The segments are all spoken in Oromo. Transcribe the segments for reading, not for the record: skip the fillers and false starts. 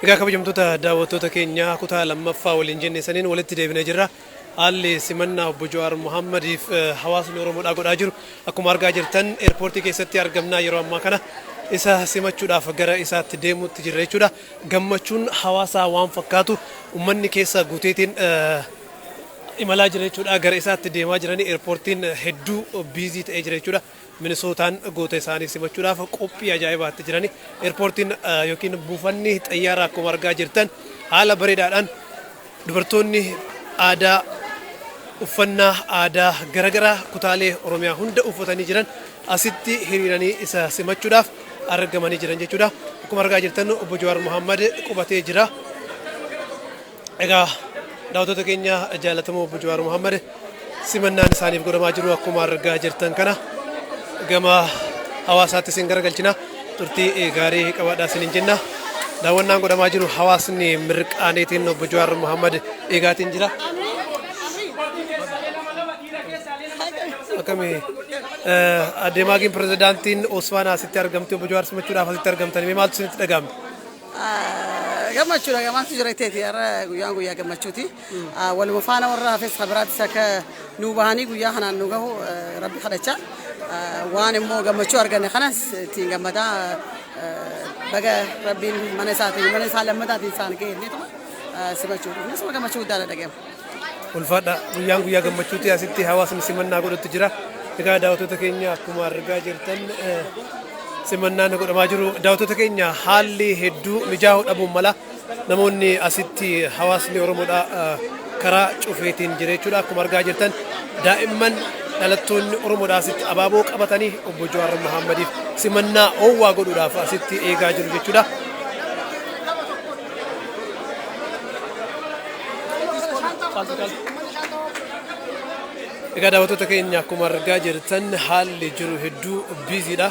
Egaa kabajamtoota daawwattoota keenya kutaa lammaffaa waliin jenne saniin walitti deebinee jirra. Haalli simannaa obbo Jawaar Mohammadiif hawaasni Oromoodhaa godhaa jiru akkuma argaa jirtan eerpoortii keessatti argamnaa yeroo ammaa kana isa simachuudhaaf gara isaatti deemuutti jirra jechuudha. Gammachuun hawaasaa waan fakkaatu uummanni keessa guuteetiin imalaa jira jechuudha. Gara isaatti deemaa jiranii eerpoortiin hedduu biizii ta'ee jira jechuudha. Minisootaan goota isaanii simachuudhaaf qophii ajaa'ibaatti jiranii eerpoortiin yookiin buufanni xayyaaraa akkuma argaa jirtan haala bareedaadhaan dubartoonni aadaa uffannaa aadaa garaagaraa kutaalee Oromiyaa hunda uffatanii jiran asitti hiriiranii isa simachuudhaaf argamanii jiran jechuudha. Akkuma argaa jirtan obbo Jawaar Mohammad qubatee jira. Egaa daawwattoota keenya jaallatamoo obbo Jawaar Mohammad simannaan isaaniif godhamaa jiru akkuma argaa jirtan kana gama hawaasaatti isin garagalchina turtii gaarii qabaadhaa isiniin jenna. Daawwannaan godhamaa jiru hawaasni mirqaaneetiin obbo Jawaar Mohammad eegaatiin jira. Akkami adeemaagiin pirezidaantiin Osfaanaa asitti argamte obbo Jawaar simachuudhaaf asitti argamtanii maaltu isinitti dhagahame? Gammachuudha gammachu jireeteeti har'a guyyaa gammachuuti. Waluma faana warra hafes habiraattis akka nuu bahanii guyyaa kanaan nu gahu rabbi kadhachaa waan immoo gammachuu arganne kanas ittiin gammadaa baga rabbiin mana isaa lammataatiin isaan ga'eenneetuma simachuudha. Innis gammachuu guddaadha dhaga'ama. Ulfaadha guyyaa gammachuuti asitti hawaasni simannaa godhutti jira. Egaa daawwattoota keenya akkuma argaa jirtan simannaan godhamaa jiru. Daawwattoota keenya haalli hedduu mijaa'uu dhabuun mala namoonni asitti hawaasni Oromoodhaa karaa cufeetiin jira jechuudha. Akkuma argaa jirtan daa'imman dhalattoonni Oromoodhaa asitti abaaboo qabatanii obbo Jawaar Mohammadiif simannaa oowwaa godhuudhaaf asitti eegaa jiru jechuudha. Egaa daawwattoota keenya akkuma argaa jirtan haalli jiru hedduu biiziidha.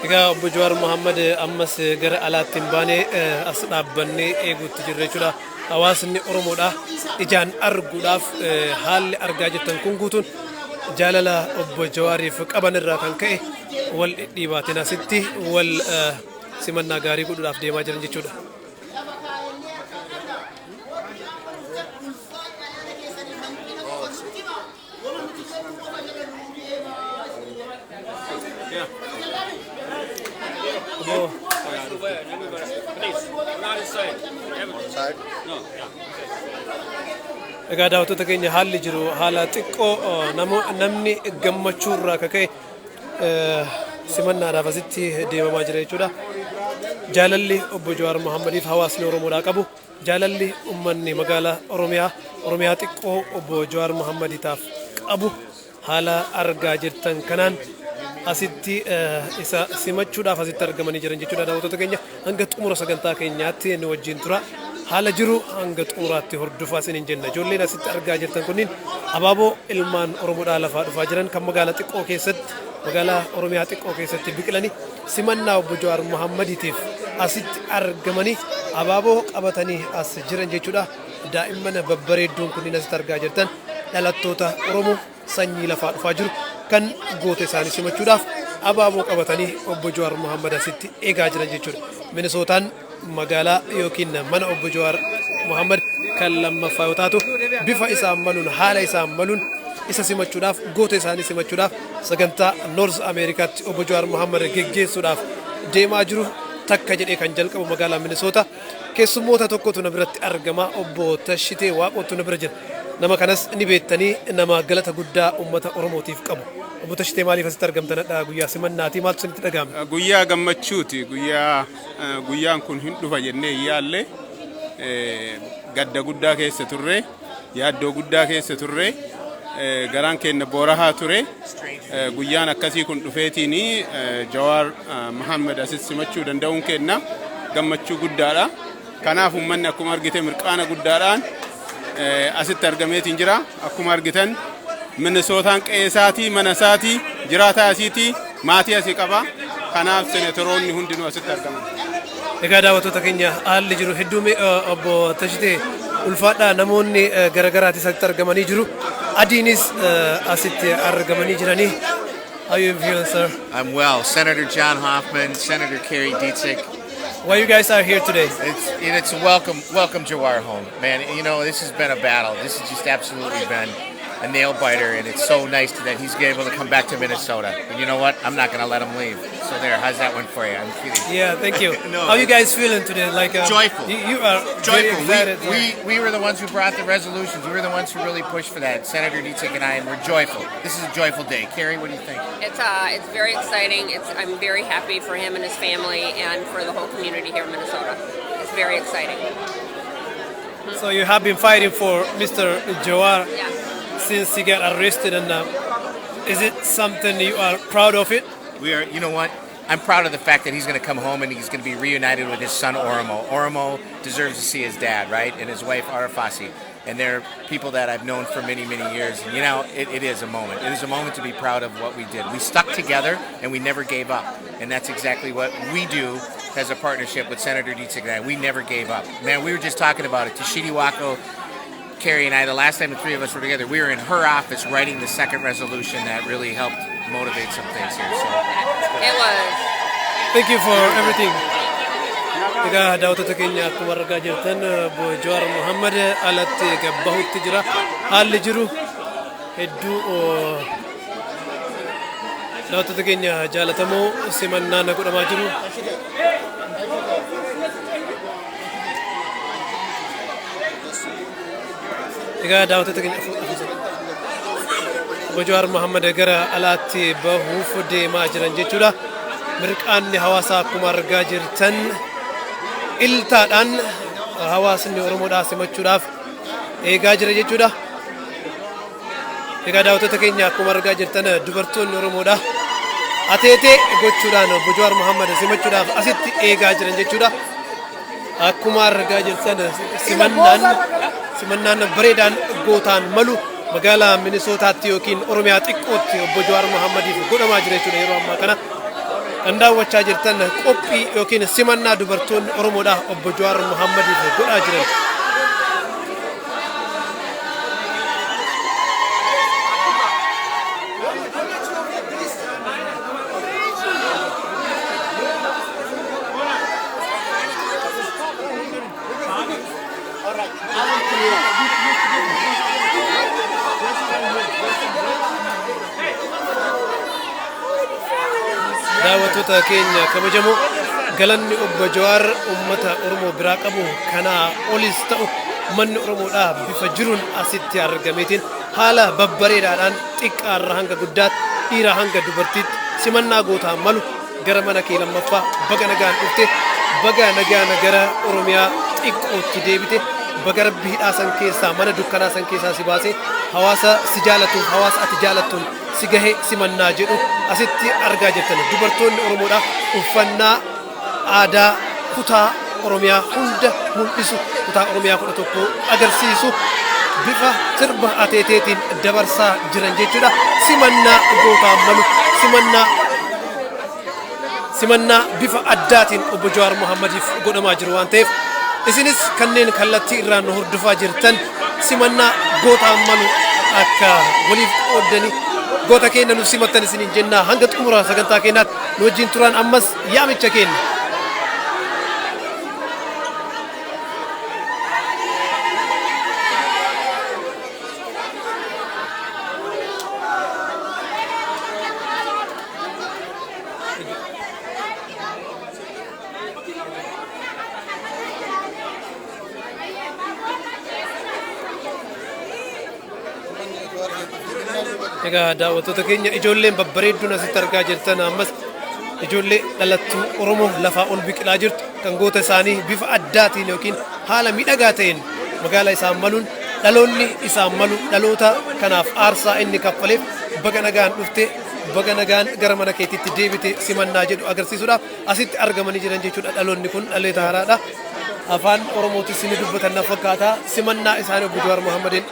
Egaa obbo Jawaar Mohammad ammas gara alaatti hin baane as dhaabbannee eeguutti jirra jechuudha. Hawaasni Oromoodhaa ijaan arguudhaaf haalli argaa jirtan kun guutuun jaalala obbo Jawaariif qaban irraa kan ka'e wal dhidhiibaatiin asitti wal simannaa gaarii godhuudhaaf deemaa jiran jechuudha. Egaa daawwattoota keenya haalli jiru haala xiqqoo namni gammachuu irraa akka ka'e simannaadhaaf asitti deemamaa jira jechuudha. Jaalalli obbo Jawaar Mohammadiif hawaasni Oromoodhaa qabu jaalalli uummanni magaalaa Oromiyaa xiqqoo obbo Jawaar Mohammadiitaaf qabu haala argaa jirtan kanaan asitti isa simachuudhaaf asitti argamanii jiran jechuudha. Daawwattoota keenya hanga xumura sagantaa keenyaatti nu wajjin tura. Haala jiru hanga xumuraatti hordofaa isiniin jenna. Ijoolleen asitti argaa jirtan kunniin abaaboo ilmaan Oromoodhaa lafaa dhufaa jiran kan magaalaa xiqqoo keessatti magaalaa Oromiyaa xiqqoo keessatti biqilanii simannaa obbo Jawaar Mohammadiitiif asitti argamanii abaaboo qabatanii as jiran jechuudha. Daa'imman babbareedduun kunniin asitti argaa jirtan dhalattoota Oromoo sanyii lafaa dhufaa jiru kan goota isaanii simachuudhaaf abaaboo qabatanii obbo Jawaar Mohammad asitti eegaa jiran jechuudha. Minisootaan magaalaa yookiin mana obbo Jawaar Mohammad kan lammaffaa yoo taatu bifa isaan maluun haala isaan maluun isa simachuudhaaf goota isaanii simachuudhaaf sagantaa Noorz Ameerikaatti obbo Jawaar Mohammad geggeessuudhaaf deemaa jiru takka jedhee kan jalqabu magaalaa Minisoota. Keessummoota tokkotu na biratti argama. Obbo Tashitee Waaqootu na bira jira. Nama kanas ni beektanii nama galata guddaa uummata Oromootiif qabu. Obbo Tashitee maaliif asitti argamtanidha guyyaa simannaatii maaltu isinitti dhagahame? Guyyaa gammachuuti. Guyyaan kun hin dhufa jennee yaalle gadda guddaa keessa turre yaaddoo guddaa keessa turre garaan keenya boorahaa ture. Guyyaan akkasii kun dhufeetiin Jawaar Mohammad asitti simachuu danda'uun keenya gammachuu guddaadha. Kanaaf uummanni akkuma argite mirqaana guddaadhaan asitti argameetiin jira. Akkuma argitan Minisootaan qe'ee isaatii mana isaatii jiraataa asiitii maatii asii qaba. Kanaaf senatoroonni hundinuu asitti argaman. Egaa daawwattoota keenya haalli jiru hedduu obbo Tashitee ulfaadha namoonni garagaraati asitti argamanii jiru. Adiinis asitti argamanii jiranii. How you feeling, sir? I'm well. Senator John Hoffman, Senator Kerry Dietzig. Why you guys are here today? It's welcome Jawar home, man. You know, this has been a battle. This has just absolutely been a nail biter, and it's so nice that he's able to come back to Minnesota. And you know what? I'm not going to let him leave. So there, how's that one for you? I'm kidding. Yeah, thank you. No. How you guys feeling today? Like joyful. You are very Joyful. excited. We were the ones who brought the resolutions. We were the ones who really pushed for that. Senator Dietzig and I, and we're joyful. This is a joyful day. Carrie, what do you think? It's very exciting. I'm very happy for him and his family and for the whole community here in Minnesota. It's very exciting. So you have been fighting for Mr. Jawar Yeah. since he got arrested, and is it something you are proud of it? We are, you know what? I'm proud of the fact that he's going to come home and he's going to be reunited with his son Oromo. Oromo deserves to see his dad, right? And his wife Arafasi. And they're people that I've known for many, many years. And you know, it is a moment. It is a moment to be proud of what we did. We stuck together and we never gave up. And that's exactly what we do as a partnership with Senator Dietzig and I. We never gave up. Man, we were just talking about it. Tashidi Wako, Carrie and I, the last time the three of us were together, we were in her office writing the second resolution that really helped motivate some things here. So It was. Thank you for everything. Egaa daawwattoota keenya akkuma argaa jirtan Jawar Mohammed alatti gabbahutti jira. Haalli jiru hedduu daawwattoota keenya jaalatamoo simannaan godhamaa jiru. Egaa daawwattoota keenya Jawar Mohammed gara alaatti bahuuf deemaa jiran jechuudha. Mirqaanni hawaasaa akkuma argaa jirtan iltaadhaan hawaasni Oromoodhaa simachuudhaaf eegaa jira jechuudha. Egaa daawwattoota keenya akkuma argaa jirtan dubartoonni Oromoodhaa ateetee gochuudhaan Jawar Mohammed simachuudhaaf asitti eegaa jiran jechuudha. Akkuma argaa jirtan simannaan bareedaan gootaan malu magaalaa Minnesootaatti yookiin Oromiyaa xiqqootti Jawar Mohammediif godhamaa jira jechuudha. Yeroo ammaa kana kan daawwachaa jirtan qophii yookiin simannaa dubartoonni Oromoodhaa Jawar Mohammediif godhaa jiran. Daawwattoota keenya kabajamoo galanni Jawar ummata Oromoo biraa qabu kanaa olis ta'u manni Oromoodhaa bifa jiruun asitti argameetiin haala babbareedaadhaan xiqqaarraa hanga guddaatti dhiiraa hanga dubartiitti simannaa gootaan malu gara mana kee lammaffaa baga nagaan dhufte baga nagaan gara Oromiyaa xiqqootti deebite baga rabbi hidhaasan keessaa mana dukkanaa san keessaa si baasee hawaasa si jaalatuun hawaasa ati jaalattuun si gahee simannaa jedhu asitti argaa jirtan. Dubartoonni Oromoodhaa uffannaa aadaa kutaa Oromiyaa hunda mul'isu kutaa Oromiyaa 11 agarsiisu bifa sirba ateeteetiin dabarsaa jiran jechuudha. Simannaa gootaan malu simannaa bifa addaatiin Jawar Mohammediif godhamaa jiru waan ta'eef isinis kanneen kallattii irraan nu hordofaa jirtan simannaa gootaan malu akka waliif qooddanii goota keenya nu simattan isiniin jennaa hanga xumura sagantaa keenyaatti nu wajjin turan ammas yaamicha keenya. Egaa daawwattoota keenya ijoolleen babbareedduun asitti argaa jirtan ammas ijoollee dhalattuu Oromoo lafaa ol biqilaa jirtu kan goota isaanii bifa addaatiin yookiin haala miidhagaa ta'een magaalaa isaan maluun dhaloonni isaan malu dhaloota kanaaf aarsaa inni kaffaleef baga nagaan dhufte baga nagaan gara mana keetiitti deebite simannaa jedhu agarsiisuudhaaf asitti argamanii jiran jechuudha. Dhaloonni kun dhaloota haaraadha. Afaan Oromootis ni dubbatan na fakkaataa simannaa isaanii Jawar Mohammediin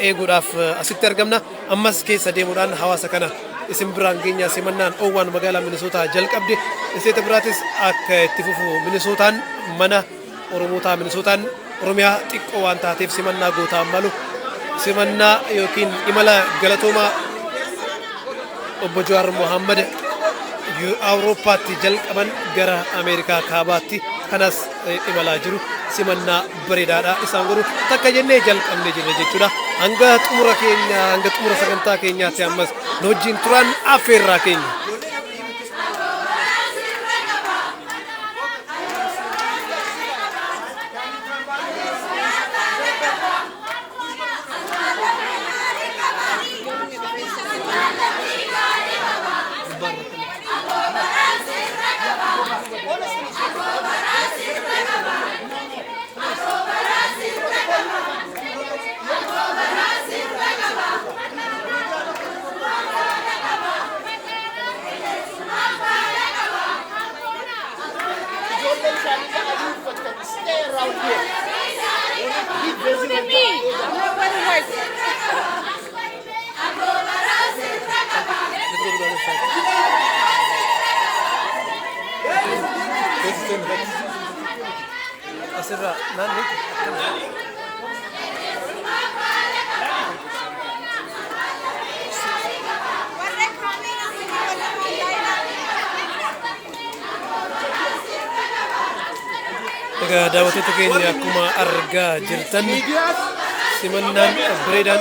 eeguudhaaf asitti argamna. Ammas keessa deemuudhaan hawaasa kana isin biraan geenya simannaan oowwan magaalaa Minnesootaa jalqabde isteeta biraatis akka itti fufu Minnesootaan mana Oromootaa Minnesootaan Oromiyaa xiqqoo waan taateef simannaa gootaa malu simannaa yookiin imala galatoomaa obbo Jawaar Mohammad Awurooppaatti jalqaban gara Ameerikaa kaabaatti kanas imalaa jiru simannaa bareedaadha isaan godhu takka jennee jalqabne jirra jechuudha hanga xumura sagantaa keenyaatti ammas nu wajjin turan affeerraa keenya. Asirraa naannoo egaa daawwattoota keenya akkuma argaa jirtan simannaan bareedaan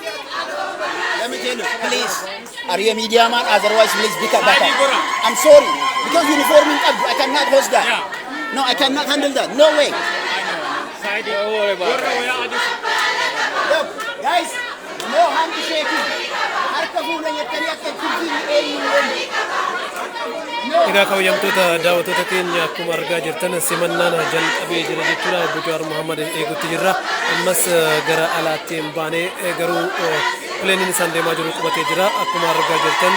Let me tell you, please. Are you a media man? Otherwise, please pick up back up. I'm sorry. Because uniform in Abdu, I cannot host that. No, I cannot handle that. No way. Look, guys, no handshaking. egaa kabajamtoota daawwattoota keenya akkuma argaa jirtan simannaan jalqabee jira jechuudha obbo Jawaar Mohammad eeguutti jirra ammas gara alaatti hin baane garuu pileeniin isaan deemaa jiru qubatee jira akkuma argaa jirtan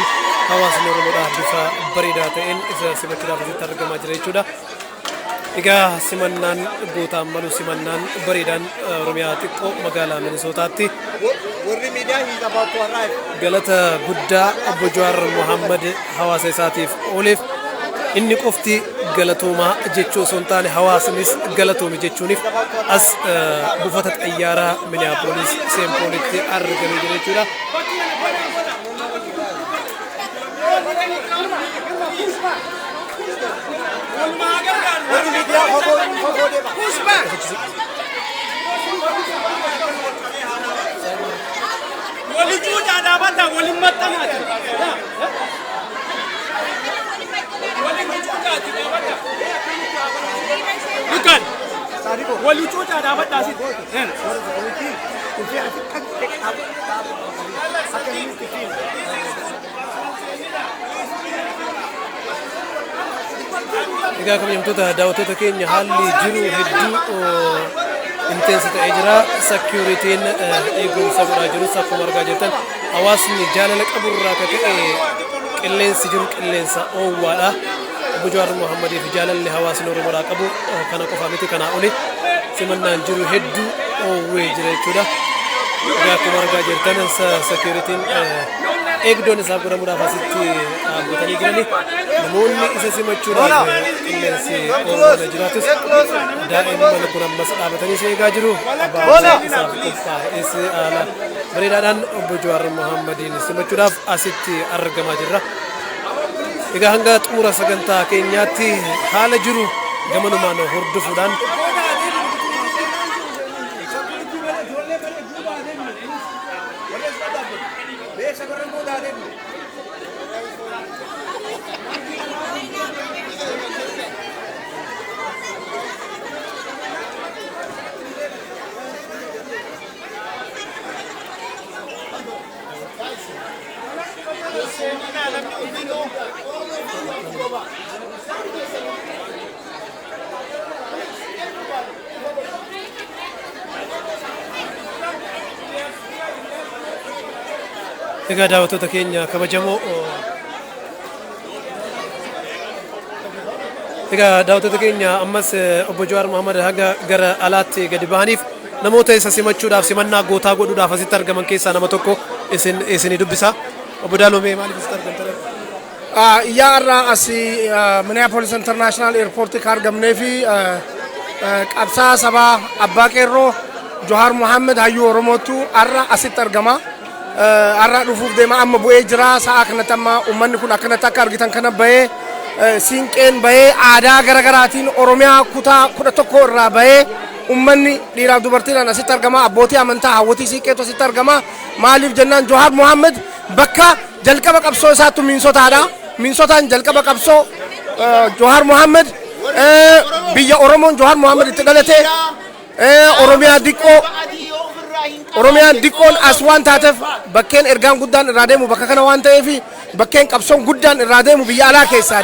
hawaasni Oromoodhaa bifa bareedaa ta'een isa simachuudhaaf asitti argamaa jira jechuudha egaa simannaan gootaan malu simannaan bareedaan Oromiyaa xiqqoo magaalaa Minisootaatti galata guddaa obbo Jawaar Mohammad hawaasa isaatiif ooleef inni qofti galatoomaa jechuu osoo hin taane hawaasnis galatoomi jechuuniif as buufata xayyaaraa Minneapolis Saint Paulitti argamee jira jechuudha. Egaa kabajamtoota daawwattoota keenya haalli jiru hedduu intensi ta'ee jira security'n eegumsa godhaa jirus akkuma argaa jirtan hawaasni jaalala qaburraa ka ta'e qilleensi jiru qilleensa oowwaadha obbo Jawaar Mohammadiif jaalalli hawaasni Oromoodhaa qabu kana qofa miti kanaa oli simannaan jiru hedduu oowwee jira jechuudha egaa akkuma argaa jirtan security'n eegdoon isaaf godhamuudhaaf asitti dhaabbatanii jirani namoonni isa simachuudhaaf qilleensi oolmaa jiraatus daa'imman kun ammas dhaabatanii si eegaa jiru abbaan isaaf qophaa'es haala bareedaadhaan obbo Jawaar Mohammadiin simachuudhaaf asitti argamaa jirra egaa hanga xumura sagantaa keenyaatti haala jiru gamanumaan hordofuudhaan egaa daawwattoota keenya kabajamoo Egaa daawwattoota keenya ammas obbo Jawaar Mohaammed haga gara alaatti gadi bahaniif namoota isa simachuudhaaf simannaa gootaa godhuudhaaf asitti argaman keessaa nama tokko isinii dubbisa. Obbo Daalomee maaliif asitti argamtan? Iyyaarraa asii Minneapolis International Airport kan argamnee fi qabsaa sabaa abbaa qeerroo Jawaar Mohaammed hayyuu Oromootu har'a asitti argama. Har'a dhufuuf deema amma bu'ee jira sa'a kanatti amma uummanni kun akkanatti akka argitan kana bahee siinqeen bahee aadaa garaagaraatiin Oromiyaa kutaa 11 irraa bahee uummanni dhiiraaf dubartiidhaan asitti argama. Abbootii amantaa hawwatii siiqqeetu asitti argama. Maaliif jennaan Jawaar Mohaammed bakka jalqaba qabsoo isaattu Minnesotaadha. Minnesotaan jalqaba qabsoo Jawaar Mohaammed biyya Oromoon Jawaar Mohaammed itti dhalate Oromiyaan diqqoon as waan taateef bakkeen ergaan guddaan irraa deemu bakka kana waan ta'eef bakkeen qabsoon guddaan irraa deemu biyya alaa keessaa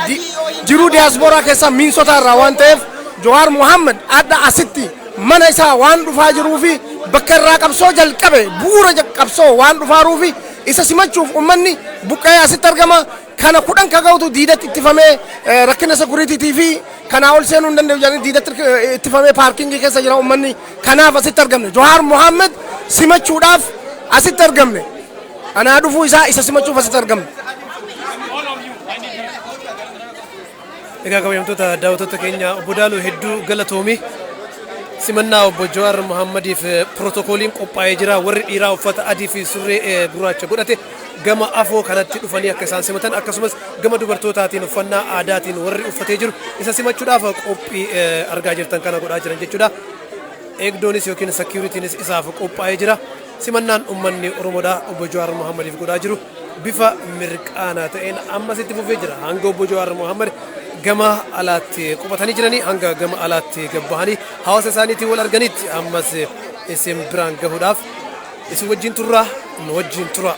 jiruu diyaasporaa keessaa Minnesota irraa waan ta'eef Jawaar Mohaammed adda asitti mana isaa waan dhufaa jiruu fi bakka irraa qabsoo jalqabe bu'uura qabsoo waan dhufaaru fi isa simachuuf uummanni buqqee asitti argama. Kana kudhan kagautu diidatti ittifamee rakkina sekuriitiitii fi kanaa ol seenuu hin danda'u jedhanii diidatti ittifamee paarkingii keessa jira uummanni. Kanaaf asitti argamne Jawaar Mohaammed simachuudhaaf asitti argamne. Anaa dhufuu isaa isa simachuuf asitti argamne. Egaa kabajamtoota daawwattoota keenya obbo Daaloo hedduu galatoomii. Simannaa obbo Jawaar Mohammediif pirootokooliin qophaa'ee jira. Warri dhiiraa uffata adii fi surree gurraacha godhate gama afoo kanatti dhufanii akka isaan simatan akkasumas gama dubartootaatiin uffannaa aadaatiin warri uffatee jiru isa simachuudhaaf qophii argaa jirtan kana godhaa jiran jechuudha. Eegdoonis yookiin sekiuritiinis isaaf qophaa'ee jira. Simannaan uummanni Oromoodhaa obbo Jawaar Mohammediif godhaa jiru bifa mirqaanaa ta'een ammasitti fufee jira. Hanga obbo Jawaar Mohammed gama alaatti qubatanii jiranii hanga gama alaatti gabbahanii hawaasa isaaniitiin wal arganitti ammas isin biraan gahuudhaaf isin wajjin turraa nu wajjin tura.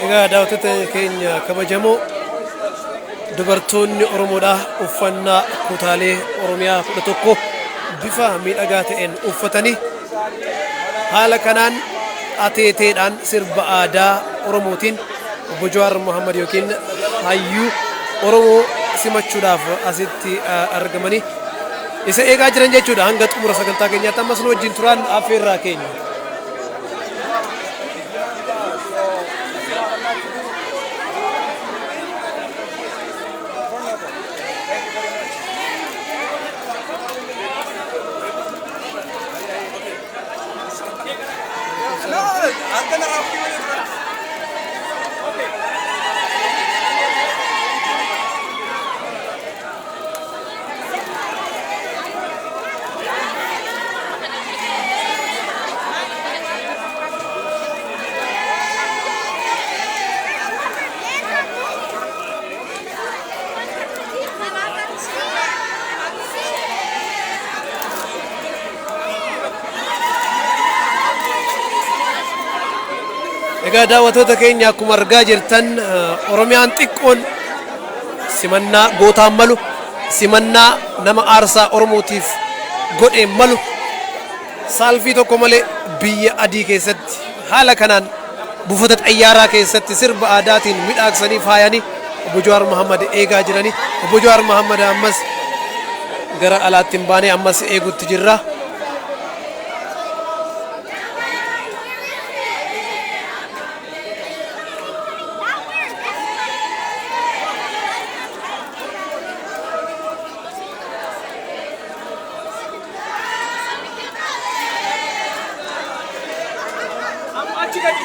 Egaa daawwattoota keenya kabajamoo dubartoonni Oromoodhaa uffannaa kutaalee Oromiyaa 11 bifa miidhagaa ta'een uffatanii haala kanaan ateeteedhaan sirba aadaa Oromootiin obbo Jawaar Mohaammed yookiin hayyuu Oromoo simachuudhaaf asitti argamanii isa eegaa jiran jechuudha. Hanga xumura sagantaa keenyaatti ammas nu wajjin turaan affeerraa keenya. Egaa daawwattoota keenya akkuma argaa jirtan Oromiyaan xiqqoon simannaa gootaan malu simannaa nama aarsaa Oromootiif godheen malu saalfii tokko malee biyya adii keessatti haala kanaan buufata xayyaaraa keessatti sirba aadaatiin midhaagsanii faayanii obbo Jawaar Mohaammed eegaa jiranii. Obbo Jawaar Mohaammed ammas gara alaatti hin baanee ammas eeguutti jirra. Achi gadi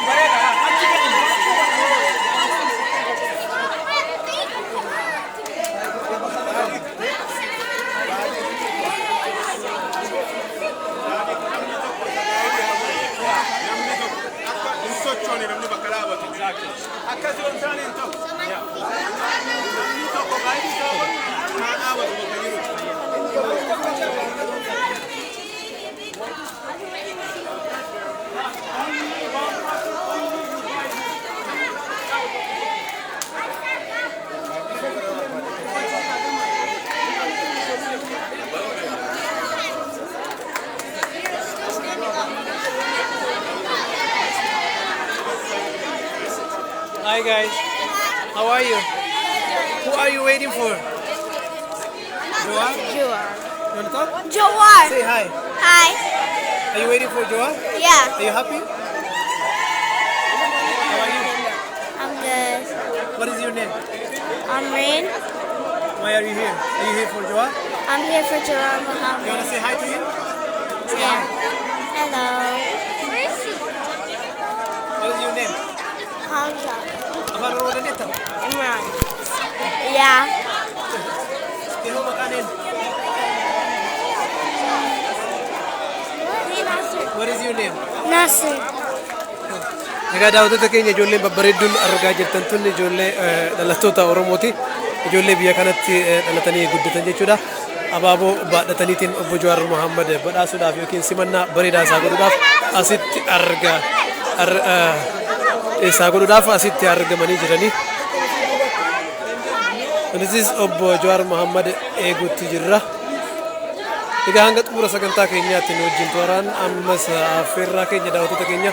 Hi guys, how are you? Who are you waiting for? Joa? Joar. You want to talk? Joar. Say hi. Hi. Are you waiting for Joa? Yeah. Are you happy? How are you? I'm good. What is your name? I'm Rain. Why are you here? Are you here for Joa? I'm here for Joar You Muhammad. want to say hi to him? Yeah. Hello. What is your name? Hamza. Afan Oromo dandeetta? Imran. Yeah. Yeroo maqaanin. What is your name? Nasir. Egaa daawwattoota keenya ijoolleen babbareedduun argaa jirtan tun ijoollee dhalattoota Oromooti. Ijoollee biyya kanatti dhalatanii guddatan jechuudha. Abaaboo baadhataniitiin obbo Jawaar Mohaammed badhaasuudhaaf yookiin simannaa bareedaa isaa godhuudhaaf asitti argamanii jiranii. Kunis obbo Jawaar Mohaammed eeguutti jirra. Egaa hanga xumura sagantaa keenyaatti nu wajjin tooraan ammas affeerraa keenya daawwattoota keenya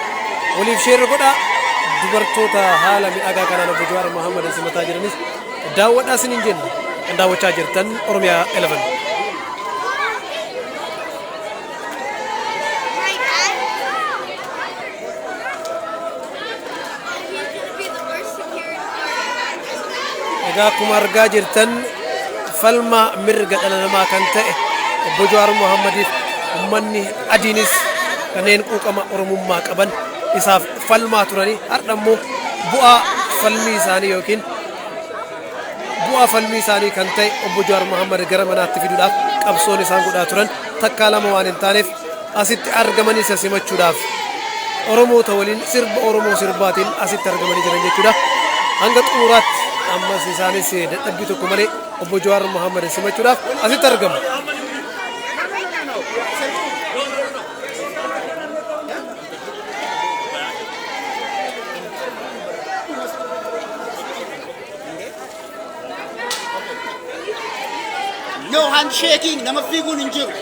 waliif sheerri godhaa. Dubartoota haala miidhagaa kanaan obbo Jawaar Mohaammed simataa jiranis daawwadhaa isiniin jenna. Kan daawwachaa jirtan Oromiyaa 11. Egaa akkuma argaa jirtan falma mirga dhala namaa kan ta'e obbo Jawaar Mohammediif uummanni adiinis kanneen quuqama oromummaa qaban isaaf falmaa turanii har'a immoo bu'aa falmii isaanii kan ta'e obbo Jawaar Mohaammed gara manaatti fiduudhaaf qabsoon isaan godhaa turan takkaa lama waan hin taaneef asitti argamanii isa simachuudhaaf Oromoota waliin sirba Oromoo sirbaatiin asitti argamanii jiran jechuudha. Hanga xumuraatti ammas isaanis dadhabbii tokko malee obbo Jawaar Mohaammed simachuudhaaf asitti argamu. No handshaking, nama figuun hin jiru.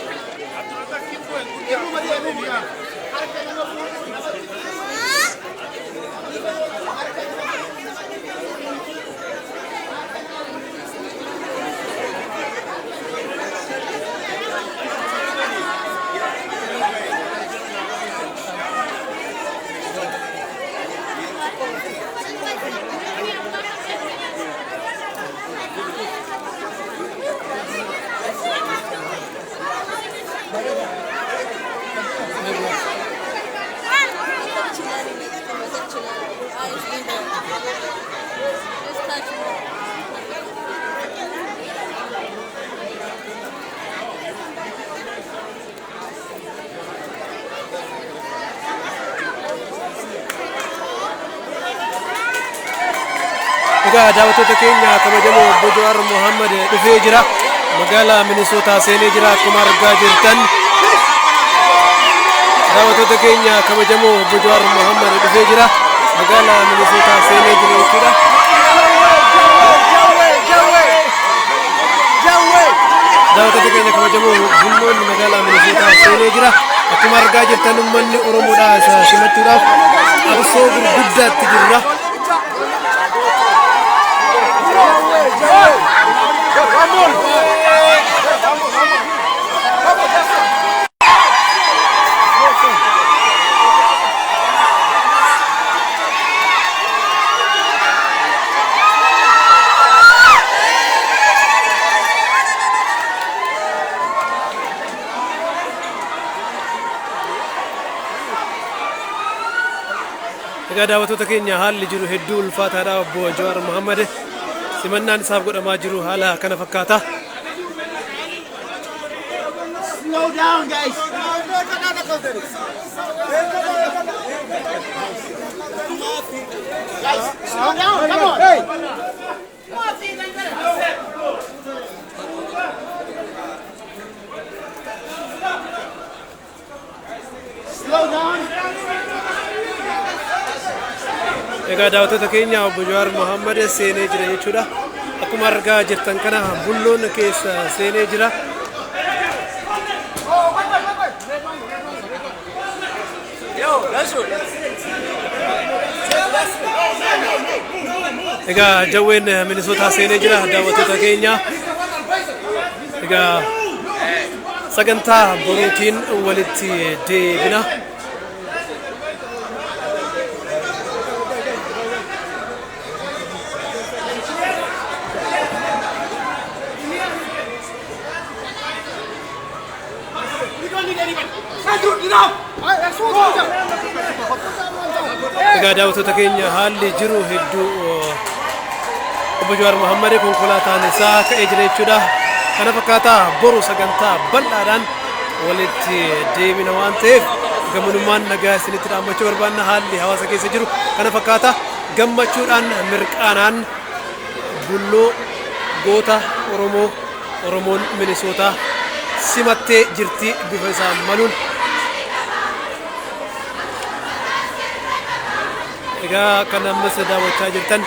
Egaa daawwattoota keenya kabajamoo obbo Jawaar Mohaammed dhufee jira. Magaalaa Minisootaa seenee jira akkuma argaa jirtan. Daawwattoota keenya kabajamoo obbo Jawaar Mohaammed dhufee jira. Magaalaa Minisootaa seenee jira jechuudha. Daawwattoota keenya kabajamoo bulloonni magaalaa Minisootaa seenee jira. Akkuma argaa jirtan uummanni Oromoodhaa isa simachuudhaaf qabsoo gurguddaatti jirra. Egaa daawwattoota keenya haalli jiru hedduu ulfaataadha. Obbo Jawaar Mohaammed simannaan isaaf godhamaa jiru haala kana fakkaata. Slow down, guys. Slow down, come on. Hey. Slow down. Egaa daawwattoota keenya obbo Jawaar Mohaammed seenee jira jechuudha. Akkuma argaa jirtan kana bulloon keessa seenee jira. Egaa jawween Minnesota seenee jira daawwattoota keenya. Egaa sagantaa boruutiin walitti deebina. Egaa daawwattoota keenya haalli jiru hedduu obbo Jawaar Mohaammed konkolaataan isaa ka'ee jira jechuudha. Kana fakkaataa boru sagantaa bal'aadhaan walitti deebina waan ta'eef gammadummaan nagaa isinitti dhaammachuu barbaanna. Haalli hawaasa keessa jiru kana fakkaata gammachuudhaan mirqaanaan bulloo goota Oromoon Minnesota simattee jirti bifa isaan maluun. Egaa kan ammas daawwachaa jirtan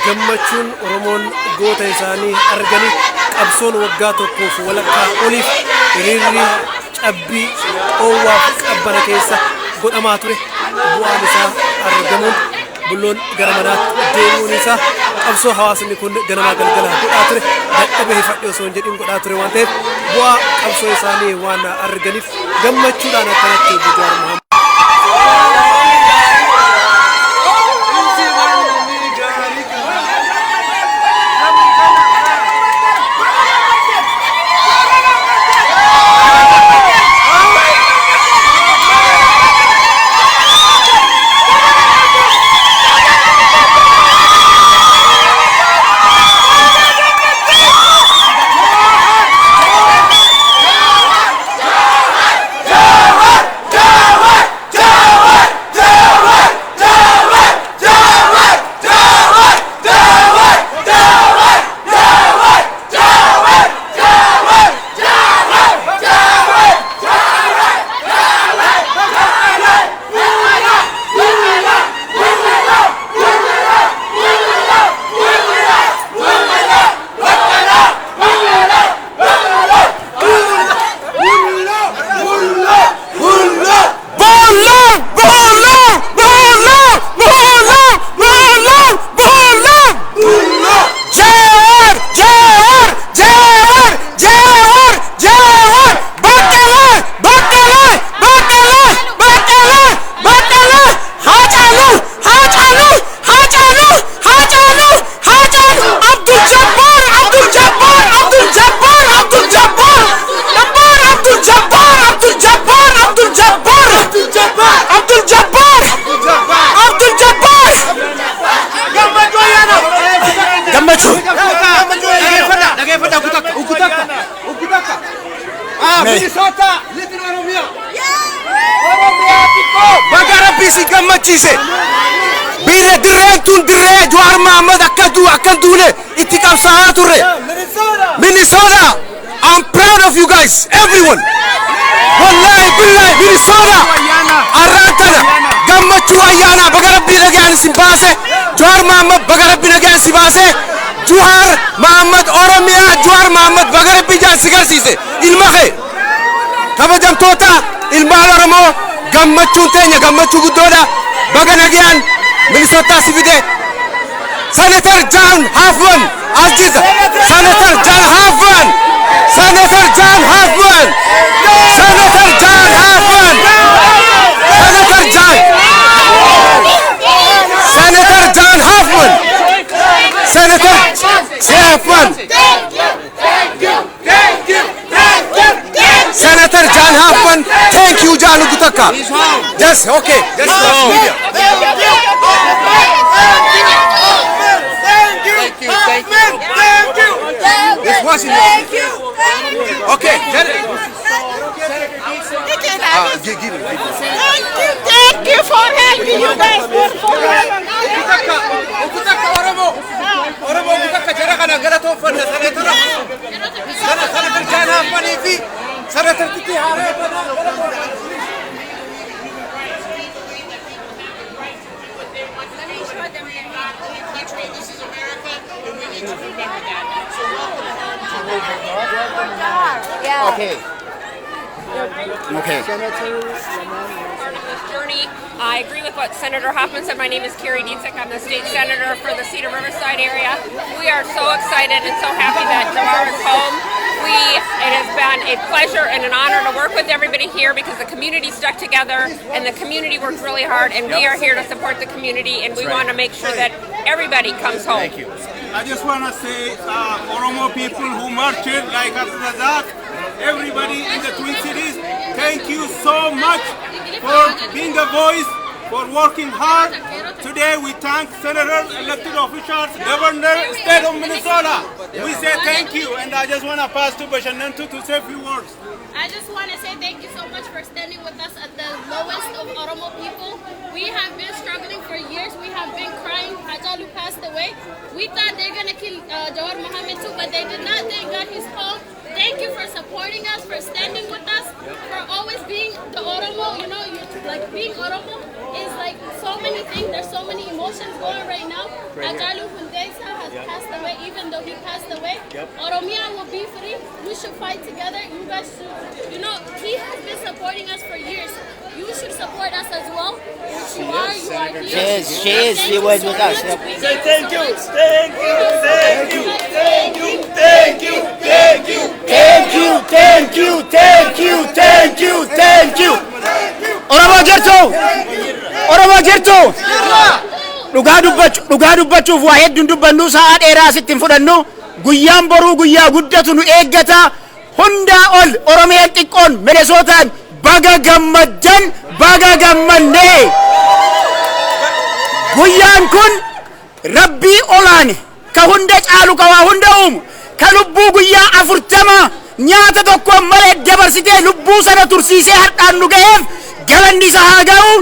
gammachuun Oromoon goota isaanii arganii qabsoon waggaa tokkoof walakkaa oliif hiriirri cabbii oowwaaf qabbana keessa godhamaa ture bu'aan isaa argamuun bulloon gara manaatti deemuun isaa qabsoo hawaasni kun ganamaa galgalaa godhaa ture dadhabee fadhii osoo hin jedhin godhaa ture waan ta'eef bu'aa qabsoo isaanii waan arganiif gammachuudhaan akkanatti obbo Jawaar Mohaammed Minnesota, Little Oromia. Bagara bisi gammachise. Bire dirreen tun dirree Jawaar Mohaammed akka duule itti qabsaa'aa turre. Minnesota, I'm proud of you guys, everyone. Wallahi billahi Minnesota. Arrantana gammachuu ayyaana bagara bira gaan si baase. Jawaar Mohaammed bagara bira gaan si baase. Jawaar Mohaammed Oromia, Jawaar Mohaammed bagara bijaan si garsiise. Ilmahe. Kabajamtoota ilmaan Oromoo gammachuun teenya gammachuu guddoodha. Baga nagaan Minnesota si fide. Senator John Hoffman as jirta. Senator John Hoffman Senator John Hoffman. Senator John Hoffman. Senator John. Senator John Hoffman. Senator Hoffman. Senator John Hoffman. Thank you, Jalu Gutaka. Yes, okay. Yes, media. This wasn't okay. Get it. Give it. Thank you for helping you guys. Okay. Okay. Journey. I agree with what Senator Hoffman said. My name is Carrie Dietzig. I'm the state senator for the Cedar Riverside area. We are so excited and so happy that Jawar is home. It has been a pleasure and an honor to work with everybody here because the community stuck together and the community worked really hard, and we are here to support the community, and we want to make sure that everybody comes home. Thank you. I just want to say, Oromo people who marched like Abdulrazak, everybody in the Twin Cities, thank you so much for being a voice, for working hard. Today we thank senators, elected officials, governor, state of Minnesota. We say thank you, and I just want to pass to Bashanantu to say a few words. I just want to say thank you so much for standing with us at the lowest of Oromo people. We have been struggling for years. We have been crying. Hajalu passed away. We thought they're going to kill Jawar Mohammed too, but they did not. Thank God he's home. Thank you for supporting us, for standing with us, for always being the Oromo. You know, like being Oromo is like so many things. There's so many emotions going right now. Hajalu Hundesa has passed away, even though he passed away. Oromia will be free. We should fight together. You guys should, you know, he has been supporting us for years. You should support us as well. Which you are here. She was with us. Say thank you. Thank you. Thank you. Thank you. Thank you. Thank you. Thank you. Thank you. Thank you. Thank you. Thank you. Oromo jirtu. Oromo jirtu. Dhugaa dubbachuuf waa hedduun dubbannu sa'a dheeraa asitti hin fudhannu. Guyyaan boruu guyyaa guddatu nu eeggata. Hundaa ol Oromiyaan xiqqoon Minnesootaan baga gammaddan baga gammannee. Guyyaan kun Rabbii olaane ka hunda caalu ka waa hunda uumu ka lubbuu guyyaa 40 nyaata tokko malee dabarsitee lubbuu sana tursiisee har'aan nu ga'eef galanni isa haa ga'u.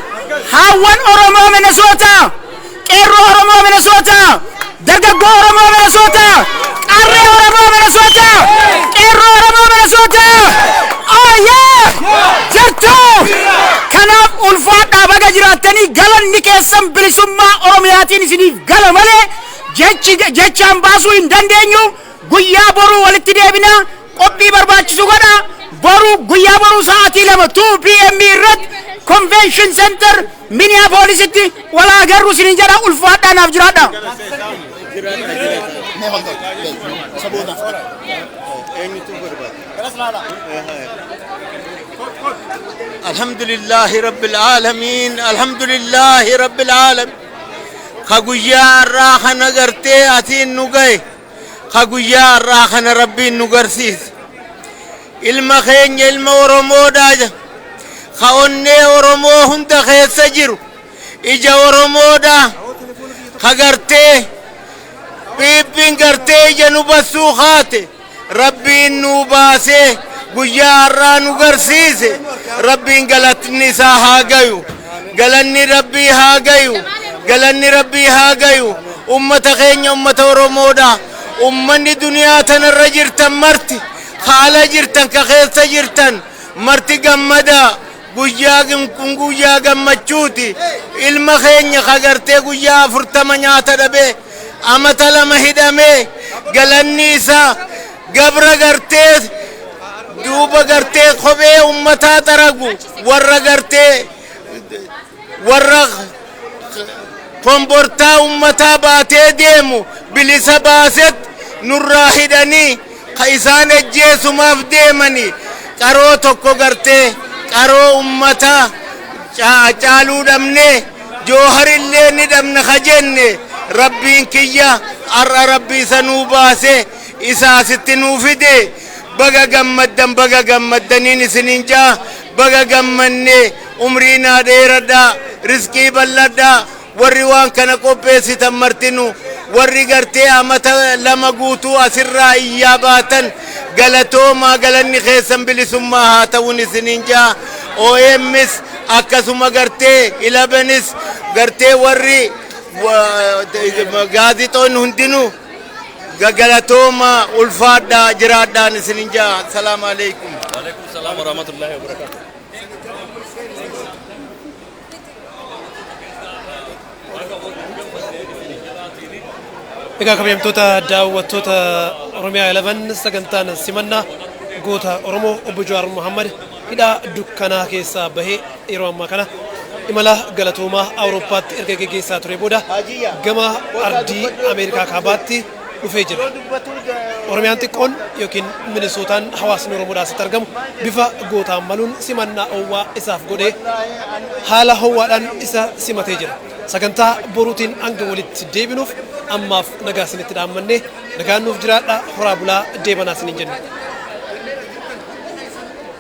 Haawwan Oromoo Minnesota, qeerroo Oromoo Minnesota, dargaggoo Oromoo Minnesota, qarree Oromoo Minnesota, qeerroo Oromoo Minnesota. Oh yeah! Jirtu! Kanaaf ulfaadhaa baga jiraattanii galanni keessan bilisummaa Oromiyaatiin isiniif gala malee jechaan baasuu hin dandeenyu. Guyyaa boruu walitti deebina, qophii barbaachisu godha. Guyyaa boruu sa'aatii 2 PM irratti Convention Center Minneapolisitti walaa garuu isiniin jedha ulfaadhaa naaf jiraadha. الحمد لله رب العالمين الحمد لله رب العالمين خغويا راخ نغرتي اتين نغي خغويا راخ ربي نغرسيس ilma keenya ilma Oromoodha khawonne Oromo hunda keessa jiru ija Oromoodha khagarte bibbin garte ija nu basuu khaate rabbiin nu baase guyyaa irraa nu garsiise rabbiin galatni isaa haa gayu galanni rabbii haa gayu galanni rabbii haa gayu ummata keenya ummata Oromoodha ummanni duniyaa tanarra jirtan marti haala jirtan ka keessa jirtan marti gammada guyyaa kun guyyaa gammachuuti ilma keenya kagartee guyyaa 40 nyaata dhabe amata 2 hidhame galanni isaa gabra gartee duuba gartee kophee ummataa taragu warra gartee warra kombortaa ummataa baatee deemu bilisa baaset nurraa hidhanii خيسان الجيس مفديمني قرو توكو غرتي قرو أمتا جالو دمني جوهر اللي ندمن خجني ربي كيا ربي سنوباسي إساست نوفدي بغا غمدنين سننجا بغا غمني عمرنا ديردا رزقي بلدا warri waan kana qopheessitan martinu warri gartee amata lama guutuu asirraa iyyaa baatan galatoomaa galanni keessan bilisummaa haa ta'uun isiniin jaa OMS akkasuma gartee 11s gartee warri gaazixoon hundinuu galatoomaa ulfaadhaa jiraadhaan isiniin jaa. Salaamu alaikum. Wa alaikum salaam wa rahmatullahi wa barakatuh. Egaa kabajamtoota daawwattoota Oromiyaa 11 sagantaan simannaa goota Oromoo obbo Jawaar Mohammad hidhaa dukkanaa keessaa bahee yeroo ammaa kana imala galatoomaa Awurooppaatti erga geggeessaa ture booda gama ardii Ameerikaa kaabaatti dhufee jira. Oromiyaan xiqqoon yookiin Minisootaan hawaasni Oromoodhaa asitti argamu bifa gootaan maluun simannaa ho'aa isaaf godhee haala ho'aadhaan isa simatee jira. Sagantaa boruutiin hanga walitti deebinuuf ammaaf nagaa isinitti dhaammanne nagaan nuuf jiraadhaa horaa bulaa deebanaa isiniin jenna.